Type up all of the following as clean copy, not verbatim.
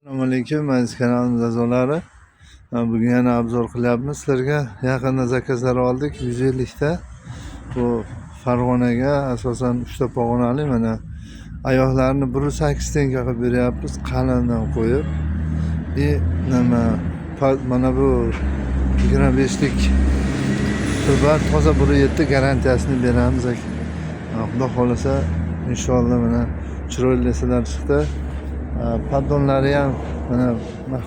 Assalomu alaykum aziz kanalimiz a'zolari. Bugun yana obzor qilyapmiz sizlarga. Yaqinda zakazlar oldik 150 ta. Bu Farg'onaga asosan 3 ta pog'onali mana oyoqlarini 1.8 tenga qilib beryapmiz, qalindan qo'yib. Mana bu 25lik tubar toza 1.7 garantiyasini beramiz. Xudo xolasa inshaalloh mana chiroyli narsalar chiqdi. Paddonlari ham mana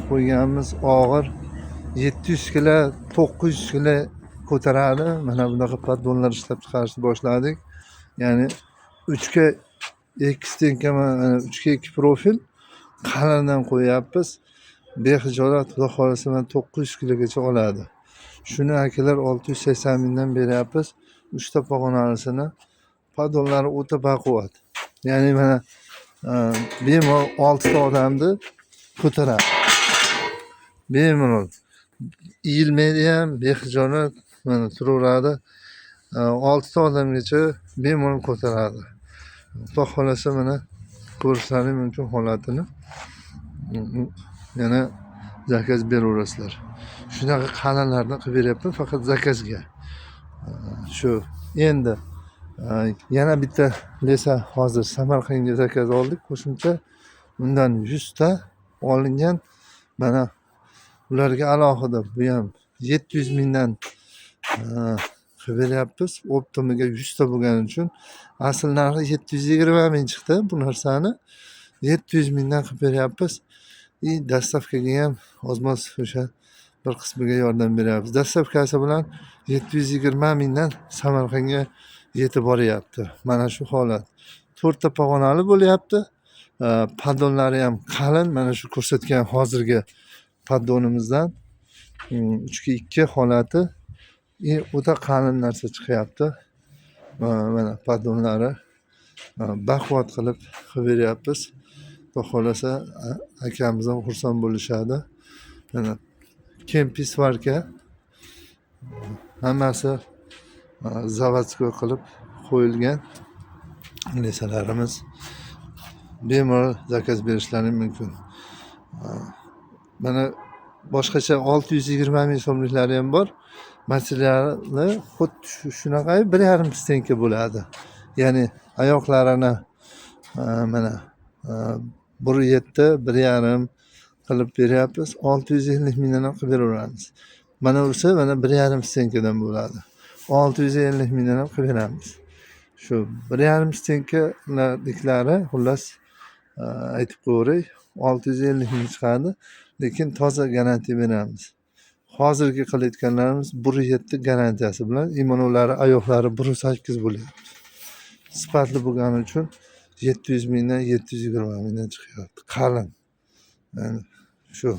qo'yganmiz, og'ir 700 kilo 900 kilo ko'taradi. Mana bunaqa paddonlar ishlab chiqarishni boshladik. Ya'ni 3 ga 2 tenka, mana 3 ga 2 profil qalindan qo'yapmiz. Bexijolat xudo xolasa 900 kilogacha oladi. Shuni akalar 680 mingdan beryapmiz. 3 ta pog'onalisini. Paddonlari o'ta baquvvat. Ya'ni mana bemalol 6 ta odamni ko'taradi. Bemalol iyilmaydi ham, bexijolat mana turaveradi. 6 ta odamgacha bemalol ko'taradi. Xudo xolasa mana ko'rishlaring mumkin holatini. Yana zakaz beraverasizlar. Shunaqa qalinlarni qilib beryapman faqat zakazga. Shu endi yana bitta lesa hozir Samarqandga zakaz oldik qo'shimcha. Undan 100 ta olingan. Mana ularga alohida bu ham 700 mingdan qilib beryapmiz. Optimiga 100 ta bo'lgani uchun asl narxi 720 ming chiqdi bu narsani. 700 mingdan qilib beryapmiz. Dastavkaga ham ozmoz o'sha bir qismiga yordam beryapmiz. Dastavkasi bilan 720 mingdan Samarqandga yetib boryapti. Mana shu holat. 4 ta pog'onali bo'lyapti. Paddonlari ham qalin. Mana shu ko'rsatgan hozirgi paddonimizdan 3 ga 2 holati o'ta qalin narsa chiqyapti. Mana paddonlari baquvvat qilib beryapmiz. Xudo xolasa akamiz ham xursand bo'lishadi. Mana kempi svarka hammasi zavodskoy qilib qo'yilgan lesalarimiz. Bemalol zakaz berishlaring mumkin. Mana boshqacha 620 ming so'mliklari ham bor. Materiali xuddi shunaqa 1.5 tenka bo'ladi. Ya'ni oyoqlarini mana 1.7 1.5 qilib beryapmiz. 650 mingdan qilib beraveramiz. Mana ursa mana 1.5 tenkadan bo'ladi. 650 mingdan ham qilib beramiz. Shu 1.5 tenkalarliklari xullas aytib qo'yay 650 ming chiqadi, lekin toza garantiya beramiz. Hozirgi qilayotganlarimiz 1.7 garantiyasi bilan imonovlari oyoqlari 1.8 bo'lyapti. Sifatli bo'lgani uchun 700 mingdan 720 mingdan chiqyapti. Qalin. Yani shu.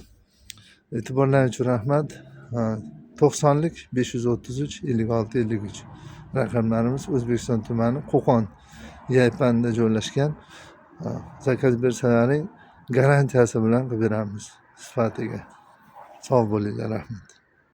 E'tiborlaringiz uchun rahmat. 90lik 533 56 53 raqamlarimiz O'zbekiston tumani Qo'qon Yaypanda joylashgan. Zakaz bersalaring garantiyasi bilan qilib beramiz sifatiga. Sog' bo'linglar, rahmat.